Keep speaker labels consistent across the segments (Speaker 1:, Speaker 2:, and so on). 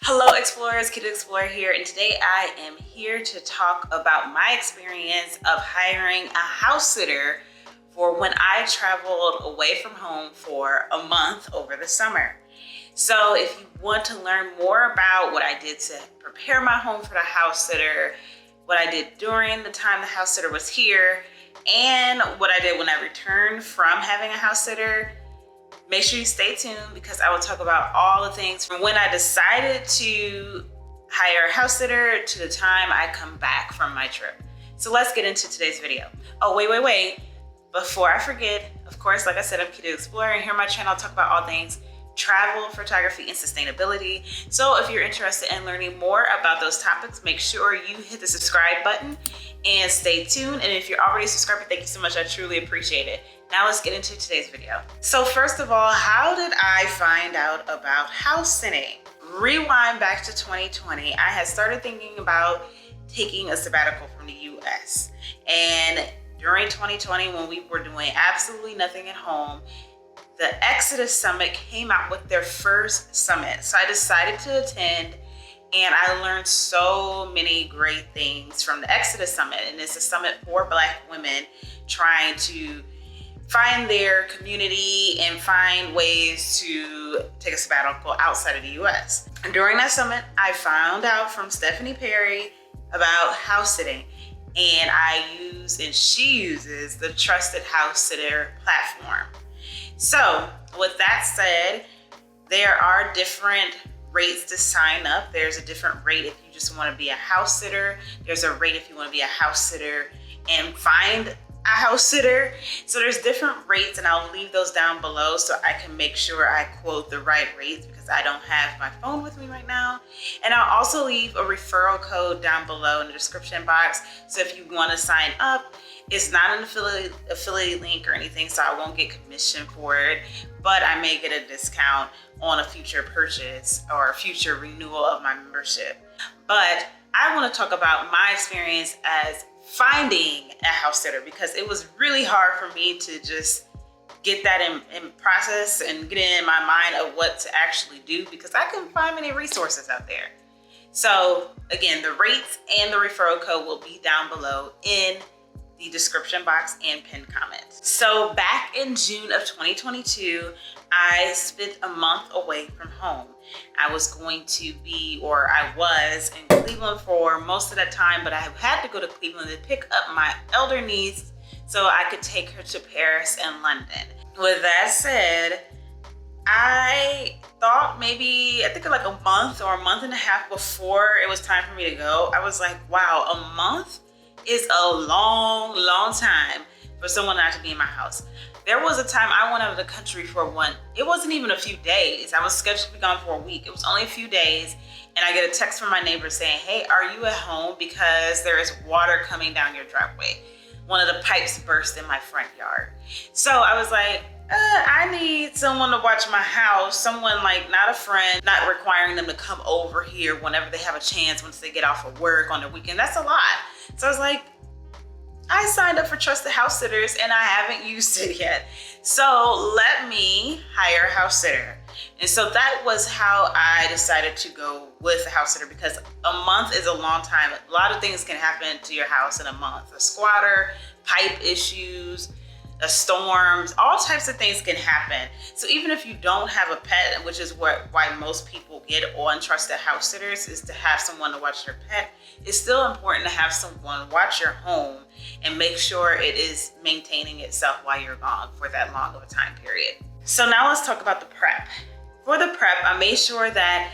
Speaker 1: Hello explorers, Kid Explorer here, and today I am here to talk about my experience of hiring a house sitter for when I traveled away from home for a month over the summer. So if you want to learn more about what I did to prepare my home for the house sitter, what I did during the time the house sitter was here, and what I did when I returned from having a house sitter, make sure you stay tuned because I will talk about all the things from when I decided to hire a house sitter to the time I come back from my trip. So let's get into today's video. Oh, wait. Before I forget, of course, like I said, I'm Kid Explorer, and here on my channel, I'll talk about all things travel, photography, and sustainability. So if you're interested in learning more about those topics, make sure you hit the subscribe button and stay tuned. And if you're already subscribed, thank you so much. I truly appreciate it. Now let's get into today's video. So first of all, how did I find out about house sitting? Rewind back to 2020. I had started thinking about taking a sabbatical from the US. And during 2020, when we were doing absolutely nothing at home, the Exodus Summit came out with their first summit. So I decided to attend, and I learned so many great things from the Exodus Summit. And it's a summit for Black women trying to find their community and find ways to take a sabbatical outside of the US. And during that summit, I found out from Stephanie Perry about house sitting, and she uses the Trusted Housesitter platform. So with that said, there are different rates to sign up. There's a different rate if you just want to be a house sitter. There's a rate if you want to be a house sitter and find a house sitter. So there's different rates, and I'll leave those down below so I can make sure I quote the right rates because I don't have my phone with me right now. And I'll also leave a referral code down below in the description box. So if you want to sign up, it's not an affiliate link or anything, so I won't get commission for it, but I may get a discount on a future purchase or a future renewal of my membership. But I want to talk about my experience as finding a house sitter because it was really hard for me to just get that in process and get it in my mind of what to actually do because I couldn't find many resources out there. So again, the rates and the referral code will be down below in the description box and pinned comments. So back in June of 2022, I spent a month away from home. I was in Cleveland for most of that time, but I had to go to Cleveland to pick up my elder niece so I could take her to Paris and London. With that said, I thought I think like a month or a month and a half before it was time for me to go, I was like, wow, a month is a long time for someone not to be in my house. There was a time I went out of the country it wasn't even a few days. I was scheduled to be gone for a week. It was only a few days, and I get a text from my neighbor saying, hey, are you at home? Because there is water coming down your driveway. One of the pipes burst in my front yard. So I was like, I need someone to watch my house, someone like not a friend, not requiring them to come over here whenever they have a chance once they get off of work on the weekend. That's a lot. So I was like, I signed up for Trusted Housesitters and I haven't used it yet. So let me hire a house sitter. And so that was how I decided to go with a house sitter because a month is a long time. A lot of things can happen to your house in a month. A squatter, pipe issues, storms, all types of things can happen. So even if you don't have a pet, which is why most people get on Trusted Housesitters is to have someone to watch their pet, it's still important to have someone watch your home and make sure it is maintaining itself while you're gone for that long of a time period. So now let's talk about the prep. For the prep, I made sure that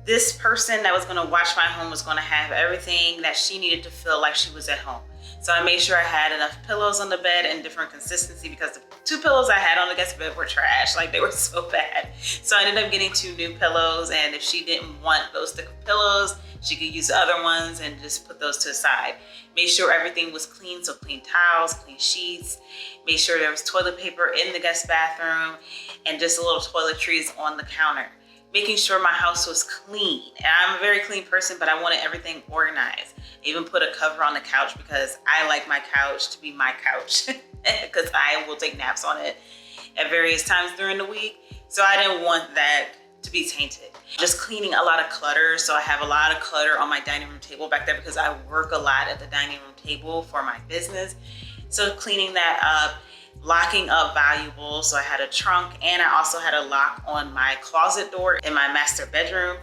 Speaker 1: this person that was going to watch my home was going to have everything that she needed to feel like she was at home. So I made sure I had enough pillows on the bed in different consistency because the 2 pillows I had on the guest bed were trash. Like, they were so bad. So I ended up getting 2 new pillows, and if she didn't want those thicker pillows, she could use the other ones and just put those to the side. Made sure everything was clean, so clean towels, clean sheets. Made sure there was toilet paper in the guest bathroom and just a little toiletries on the counter. Making sure my house was clean. And I'm a very clean person, but I wanted everything organized. I even put a cover on the couch because I like my couch to be my couch because I will take naps on it at various times during the week. So I didn't want that to be tainted. Just cleaning a lot of clutter. So I have a lot of clutter on my dining room table back there because I work a lot at the dining room table for my business. So cleaning that up, locking up valuables. So I had a trunk and I also had a lock on my closet door in my master bedroom.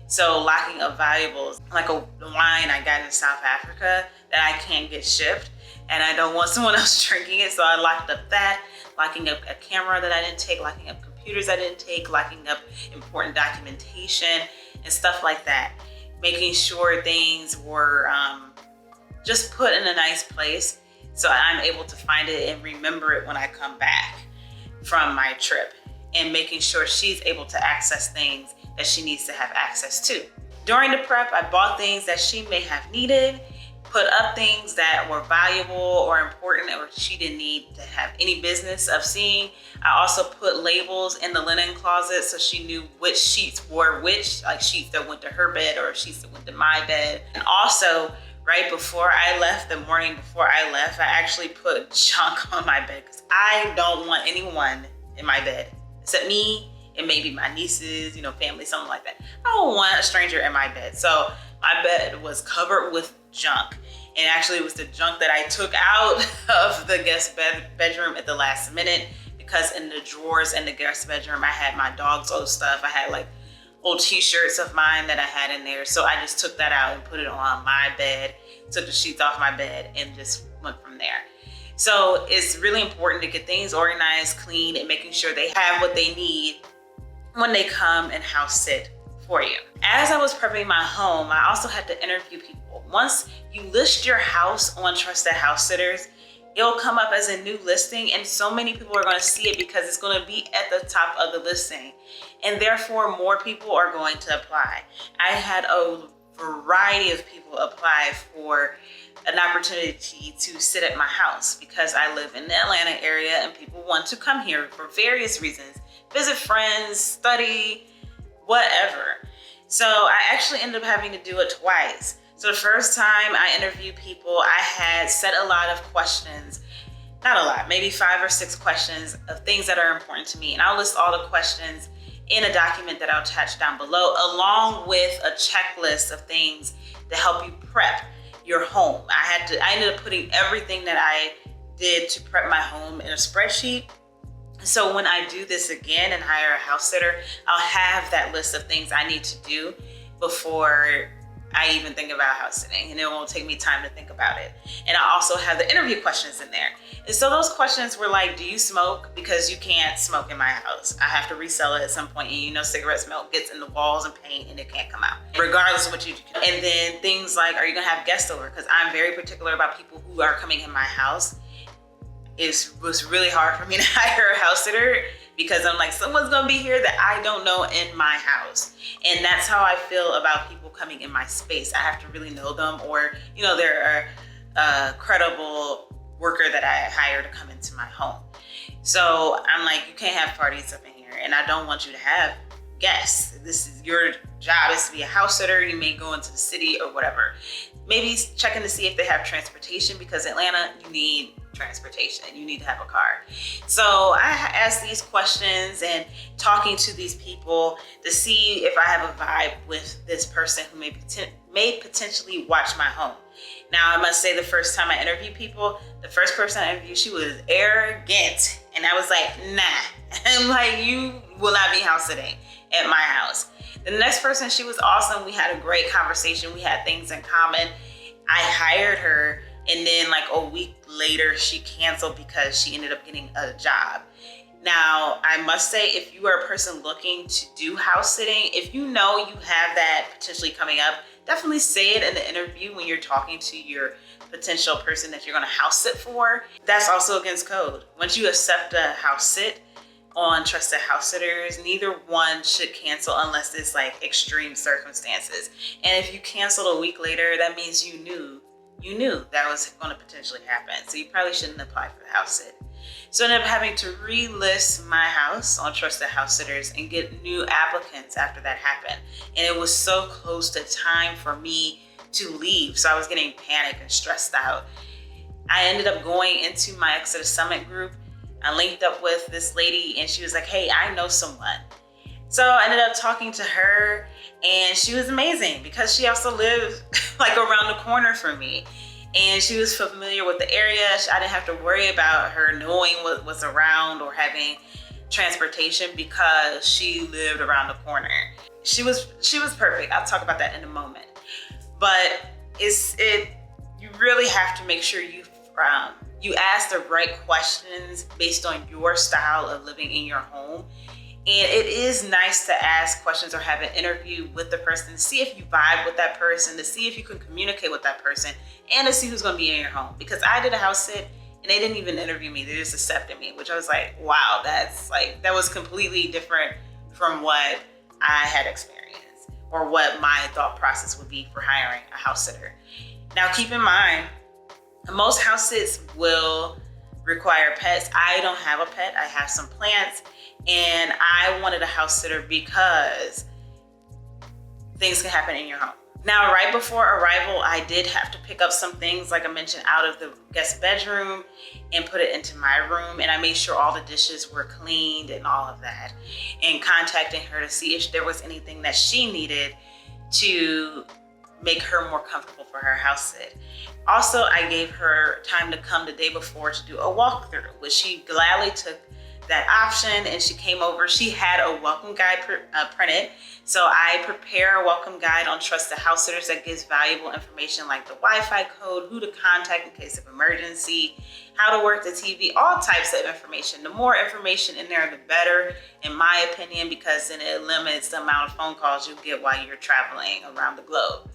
Speaker 1: So locking up valuables, like a wine I got in South Africa that I can't get shipped and I don't want someone else drinking it. So I locked up that, locking up a camera that I didn't take, locking up computers I didn't take, locking up important documentation and stuff like that. Making sure things were just put in a nice place so I'm able to find it and remember it when I come back from my trip, and making sure she's able to access things that she needs to have access to. During the prep, I bought things that she may have needed, put up things that were valuable or important or she didn't need to have any business of seeing. I also put labels in the linen closet so she knew which sheets were which, like sheets that went to her bed or sheets that went to my bed. And also, right before I left, the morning before I left, I actually put junk on my bed because I don't want anyone in my bed except me and maybe my nieces, family, something like that. I don't want a stranger in my bed. So my bed was covered with junk. And actually it was the junk that I took out of the guest bedroom at the last minute, because in the drawers in the guest bedroom, I had my dog's old stuff. I had like old t-shirts of mine that I had in there. So I just took that out and put it on my bed, took the sheets off my bed and just went from there. So it's really important to get things organized, clean, and making sure they have what they need when they come and house sit for you. As I was prepping my home, I also had to interview people. Once you list your house on Trusted House Sitters, it'll come up as a new listing, and so many people are going to see it because it's going to be at the top of the listing, and therefore more people are going to apply. I had a variety of people apply for an opportunity to sit at my house because I live in the Atlanta area and people want to come here for various reasons, visit friends, study, whatever. So I actually ended up having to do it twice. So the first time I interviewed people, I had set a lot of questions, not a lot, maybe 5 or 6 questions of things that are important to me. And I'll list all the questions in a document that I'll attach down below, along with a checklist of things to help you prep your home. I ended up putting everything that I did to prep my home in a spreadsheet. So when I do this again and hire a house sitter, I'll have that list of things I need to do before I even think about house sitting, and it won't take me time to think about it. And I also have the interview questions in there. And so those questions were like, do you smoke? Because you can't smoke in my house. I have to resell it at some point, and cigarette smoke gets in the walls and paint and it can't come out, regardless of what you do. And then things like, are you gonna have guests over? Because I'm very particular about people who are coming in my house. It was really hard for me to hire a house sitter because I'm like, someone's gonna be here that I don't know in my house. And that's how I feel about people coming in my space. I have to really know them, or they're a credible worker that I hire to come into my home. So I'm like, you can't have parties up in here, and I don't want you to have guests. This is your job, is to be a house sitter. You may go into the city or whatever. Maybe checking to see if they have transportation, because Atlanta, you need transportation. You need to have a car. So I asked these questions and talking to these people to see if I have a vibe with this person who may potentially watch my home. Now, I must say, the first time I interviewed people, the first person I interviewed, she was arrogant. And I was like, nah. I'm like, you will not be house sitting at my house. The next person, she was awesome. We had a great conversation. We had things in common. I hired her, and then like a week later, she canceled because she ended up getting a job. Now, I must say, if you are a person looking to do house sitting, if you know you have that potentially coming up, definitely say it in the interview when you're talking to your potential person that you're gonna house sit for. That's also against code. Once you accept a house sit on Trusted House Sitters, neither one should cancel unless it's like extreme circumstances. And if you canceled a week later, that means you knew that was going to potentially happen. So you probably shouldn't apply for the house sit. So I ended up having to relist my house on Trusted House Sitters and get new applicants after that happened. And it was so close to time for me to leave. So I was getting panicked and stressed out. I ended up going into my Exodus Summit group. I linked up with this lady and she was like, hey, I know someone. So I ended up talking to her, and she was amazing because she also lived like around the corner from me. And she was familiar with the area. I didn't have to worry about her knowing what was around or having transportation because she lived around the corner. She was perfect. I'll talk about that in a moment. But you really have to make sure you ask the right questions based on your style of living in your home. And it is nice to ask questions or have an interview with the person to see if you vibe with that person, to see if you can communicate with that person, and to see who's going to be in your home. Because I did a house sit and they didn't even interview me. They just accepted me, which I was like, wow, that was completely different from what I had experienced or what my thought process would be for hiring a house sitter. Now, keep in mind, most house sits will require pets. I don't have a pet. I have some plants, and I wanted a house sitter because things can happen in your home. Now, right before arrival, I did have to pick up some things, like I mentioned, out of the guest bedroom and put it into my room. And I made sure all the dishes were cleaned and all of that, and contacting her to see if there was anything that she needed to make her more comfortable for her house sit. Also, I gave her time to come the day before to do a walkthrough, which she gladly took that option, and she came over. She had a welcome guide printed. So I prepare a welcome guide on Trusted Housesitters that gives valuable information like the Wi-Fi code, who to contact in case of emergency, how to work the TV, all types of information. The more information in there, the better, in my opinion, because then it limits the amount of phone calls you get while you're traveling around the globe.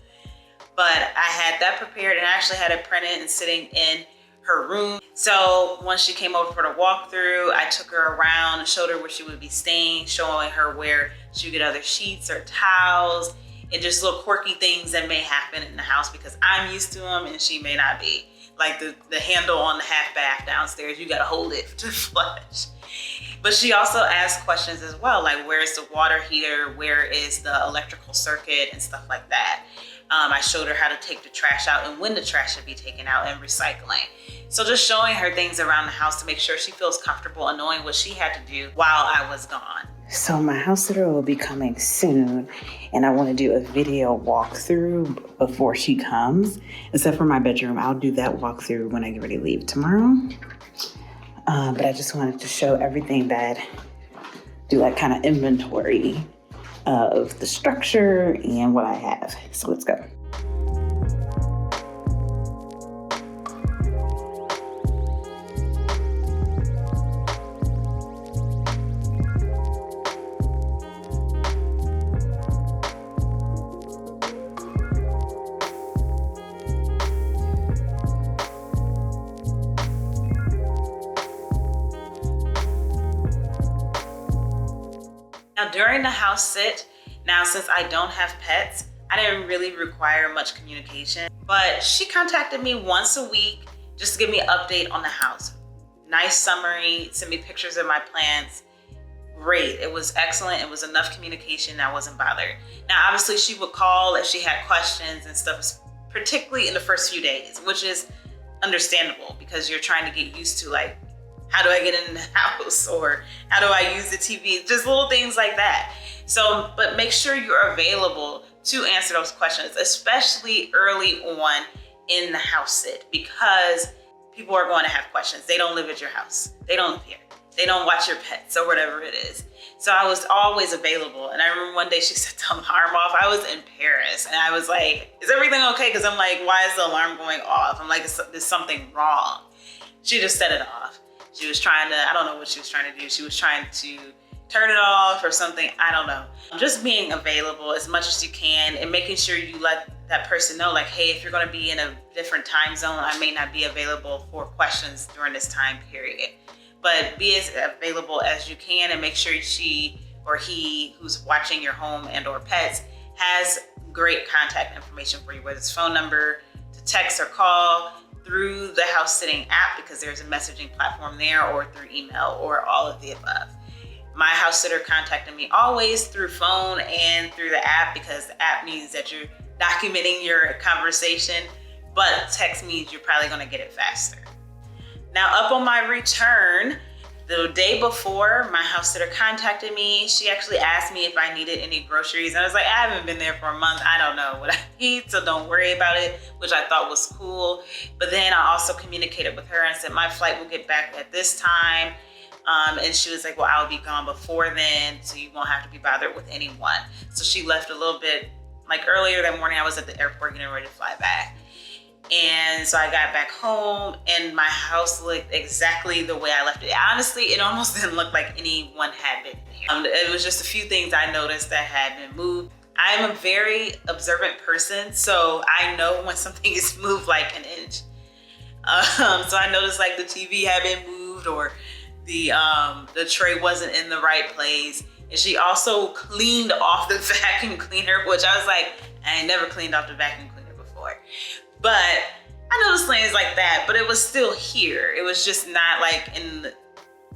Speaker 1: But I had that prepared, and I actually had it printed and sitting in her room. So once she came over for the walkthrough, I took her around and showed her where she would be staying, showing her where she would get other sheets or towels and just little quirky things that may happen in the house because I'm used to them and she may not be. Like the handle on the half bath downstairs, you gotta hold it to flush. But she also asked questions as well, like where is the water heater, where is the electrical circuit and stuff like that. I showed her how to take the trash out and when the trash should be taken out and recycling. So just showing her things around the house to make sure she feels comfortable and knowing what she had to do while I was gone. So my house sitter will be coming soon, and I want to do a video walkthrough before she comes. Except for my bedroom, I'll do that walkthrough when I get ready to leave tomorrow. But I just wanted to show everything do like kind of inventory of the structure and what I have. So let's go. Now during the house sit, now since I don't have pets, I didn't really require much communication, but she contacted me once a week just to give me an update on the house. Nice summary, send me pictures of my plants. Great, it was excellent. It was enough communication, I wasn't bothered. Now obviously she would call if she had questions and stuff, particularly in the first few days, which is understandable because you're trying to get used to like, how do I get in the house, or how do I use the TV? Just little things like that. So, but make sure you're available to answer those questions, especially early on in the house sit, because people are going to have questions. They don't live at your house. They don't live here. They don't watch your pets or whatever it is. So I was always available. And I remember one day she set the alarm off. I was in Paris and I was like, is everything okay? Because I'm like, why is the alarm going off? I'm like, there's something wrong. She just set it off. She was trying to, I don't know what she was trying to do. She was trying to turn it off or something. I don't know. Just being available as much as you can and making sure you let that person know, like, hey, if you're going to be in a different time zone, I may not be available for questions during this time period. But be as available as you can and make sure she or he who's watching your home and or pets has great contact information for you, whether it's phone number, to text or call, through the house sitting app because there's a messaging platform there, or through email, or all of the above. My house sitter contacted me always through phone and through the app because the app means that you're documenting your conversation, but text means you're probably gonna get it faster. Now up on my return, The day before, my house sitter contacted me. She actually asked me if I needed any groceries. And I was like, I haven't been there for a month. I don't know what I need, so don't worry about it, which I thought was cool. But then I also communicated with her and said, my flight will get back at this time. And she was like, well, I'll be gone before then, so you won't have to be bothered with anyone. So she left a little bit, like earlier that morning, I was at the airport getting ready to fly back. And so I got back home and my house looked exactly the way I left it. Honestly, it almost didn't look like anyone had been here. It was just a few things I noticed that had been moved. I'm a very observant person, so I know when something is moved like an inch. So I noticed like the TV had been moved, or the tray wasn't in the right place. And she also cleaned off the vacuum cleaner, which I was like, I ain't never cleaned off the vacuum cleaner before. But I noticed things like that, but it was still here. It was just not like in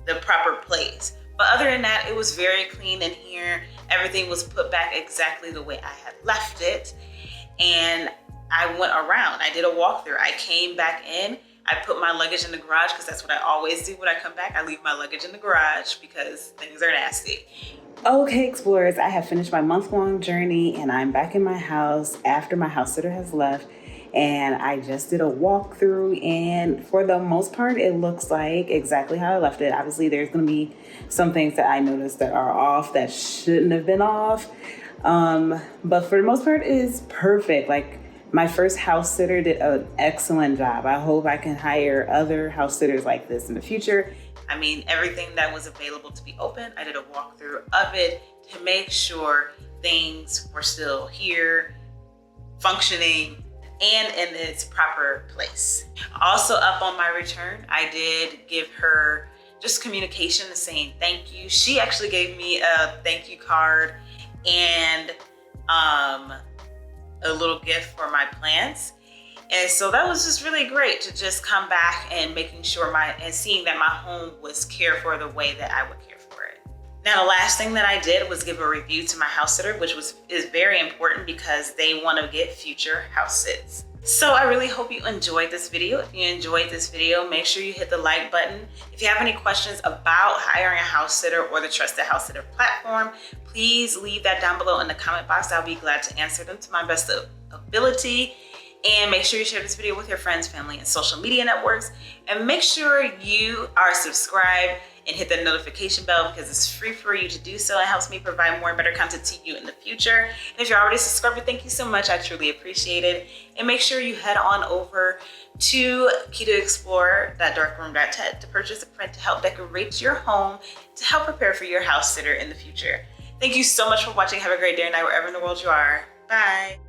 Speaker 1: the proper place. But other than that, it was very clean in here. Everything was put back exactly the way I had left it. And I went around, I did a walkthrough. I came back in, I put my luggage in the garage because that's what I always do when I come back. I leave my luggage in the garage because things are nasty. Okay, explorers, I have finished my month-long journey and I'm back in my house after my house sitter has left. And I just did a walkthrough, and for the most part, it looks like exactly how I left it. Obviously, there's gonna be some things that I noticed that are off that shouldn't have been off. But for the most part, it is perfect. Like, my first house sitter did an excellent job. I hope I can hire other house sitters like this in the future. I mean, everything that was available to be open, I did a walkthrough of it to make sure things were still here, functioning, and in its proper place. Also, up on my return, I did give her just communication saying thank you. She actually gave me a thank you card and a little gift for my plants. And so that was just really great to just come back and making sure and seeing that my home was cared for the way that I would care for it. Now, the last thing that I did was give a review to my house sitter, which is very important because they want to get future house sits. So I really hope you enjoyed this video. If you enjoyed this video, make sure you hit the like button. If you have any questions about hiring a house sitter or the Trusted House Sitter platform, please leave that down below in the comment box. I'll be glad to answer them to my best ability. And make sure you share this video with your friends, family, and social media networks. And make sure you are subscribed and hit the notification bell because it's free for you to do so. It helps me provide more and better content to you in the future. And if you're already subscribed, thank you so much. I truly appreciate it. And make sure you head on over to keytoexplore.darkroom.tech to purchase a print to help decorate your home to help prepare for your house sitter in the future. Thank you so much for watching. Have a great day or night wherever in the world you are. Bye.